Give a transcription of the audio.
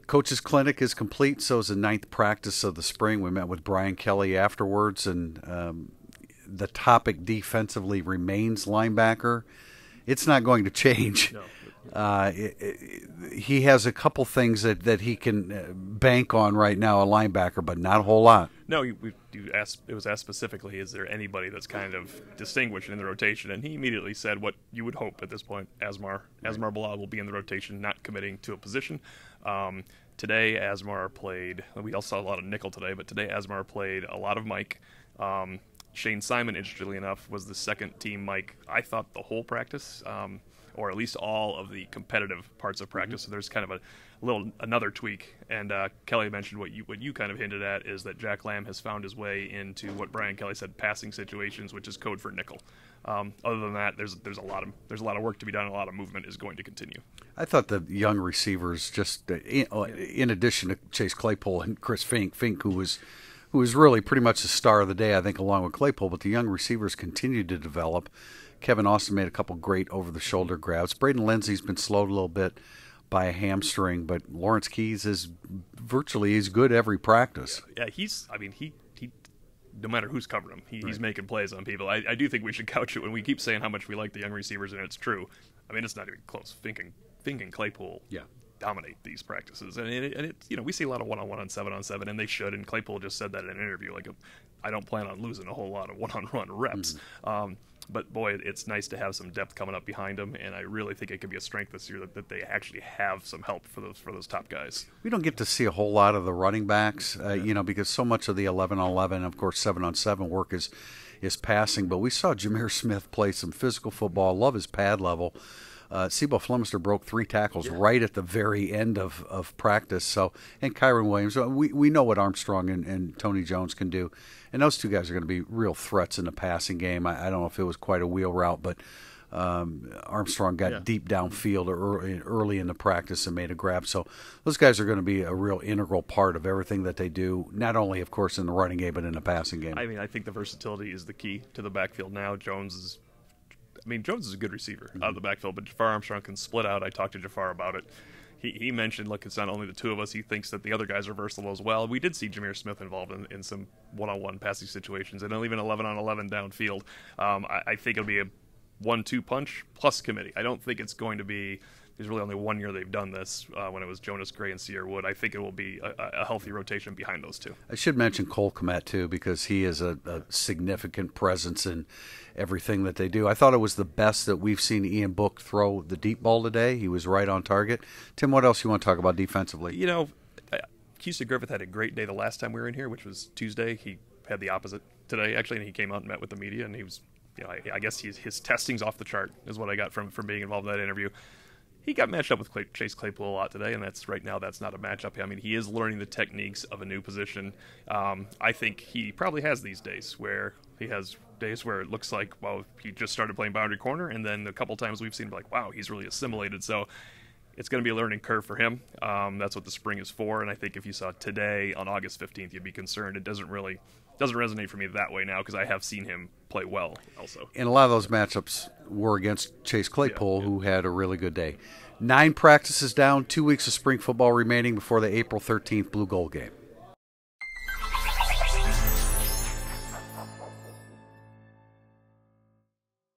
Coach's clinic is complete, so is the ninth practice of the spring. We met with Brian Kelly afterwards, and the topic defensively remains linebacker. It's not going to change. No. He has a couple things that he can bank on right now, a linebacker, but not a whole lot. No, you asked, it was asked specifically, is there anybody that's kind of distinguished in the rotation? And he immediately said what you would hope at this point. Asmar Bilal will be in the rotation, not committing to a position. Today, Asmar played, we also saw a lot of nickel today, but today Asmar played a lot of Mike. Shane Simon, interestingly enough, was the second team Mike, I thought, the whole practice, or at least all of the competitive parts of practice. So there's kind of another tweak. And Kelly mentioned what you kind of hinted at is that Jack Lamb has found his way into what Brian Kelly said, passing situations, which is code for nickel. Other than that, there's a lot of work to be done. And a lot of movement is going to continue. I thought the young receivers, just in addition to Chase Claypool and Chris Fink, who was really pretty much the star of the day, I think, along with Claypool, but the young receivers continued to develop. Kevin Austin made a couple great over-the-shoulder grabs. Braden Lindsey's been slowed a little bit by a hamstring, but Lawrence Keys is virtually as good every practice. Yeah, he no matter who's covering him, he's making plays on people. I do think we should couch it when we keep saying how much we like the young receivers, and it's true. I mean, it's not even close. Fink and Claypool dominate these practices, and it we see a lot of one-on-one on 7-on-7, and they should. And Claypool just said that in an interview, like, I don't plan on losing a whole lot of one-on-one reps. But boy, it's nice to have some depth coming up behind them, and I really think it could be a strength this year that they actually have some help for those top guys. We don't get to see a whole lot of the running backs, because so much of the 11-on-11, of course, 7-on-7 work is passing. But we saw Jameer Smith play some physical football. Love his pad level. Sebo Flemister broke 3 tackles right at the very end of practice. So, and Kyron Williams, we know what Armstrong and Tony Jones can do, and those two guys are going to be real threats in the passing game. I don't know if it was quite a wheel route, but Armstrong got deep downfield early in the practice and made a grab. So those guys are going to be a real integral part of everything that they do, not only, of course, in the running game, but in the passing game. I mean, I think the versatility is the key to the backfield now. Jones is a good receiver out of the backfield, but Jafar Armstrong can split out. I talked to Jafar about it. He mentioned, look, it's not only the two of us. He thinks that the other guys are versatile as well. We did see Jameer Smith involved in some one-on-one passing situations, and even 11-on-11 downfield. I think it'll be a 1-2 punch plus committee. I don't think it's going to be. There's really only 1 year they've done this, when it was Jonas Gray and Sierra Wood. I think it will be a healthy rotation behind those two. I should mention Cole Kmet, too, because he is a significant presence in everything that they do. I thought it was the best that we've seen Ian Book throw the deep ball today. He was right on target. Tim, what else you want to talk about defensively? Houston Griffith had a great day the last time we were in here, which was Tuesday. He had the opposite today, actually, and he came out and met with the media, and he was, I guess his testing's off the chart is what I got from being involved in that interview. He got matched up with Chase Claypool a lot today, and that's not a matchup. I mean, he is learning the techniques of a new position. I think he probably has these days where it looks like, well, he just started playing boundary corner, and then a couple times we've seen like, wow, he's really assimilated. So it's going to be a learning curve for him. That's what the spring is for, and I think if you saw today on August 15th, you'd be concerned. It doesn't resonate for me that way now because I have seen him play well also. And a lot of those matchups were against Chase Claypool, who had a really good day. 9 practices down, 2 weeks of spring football remaining before the April 13th Blue Gold game.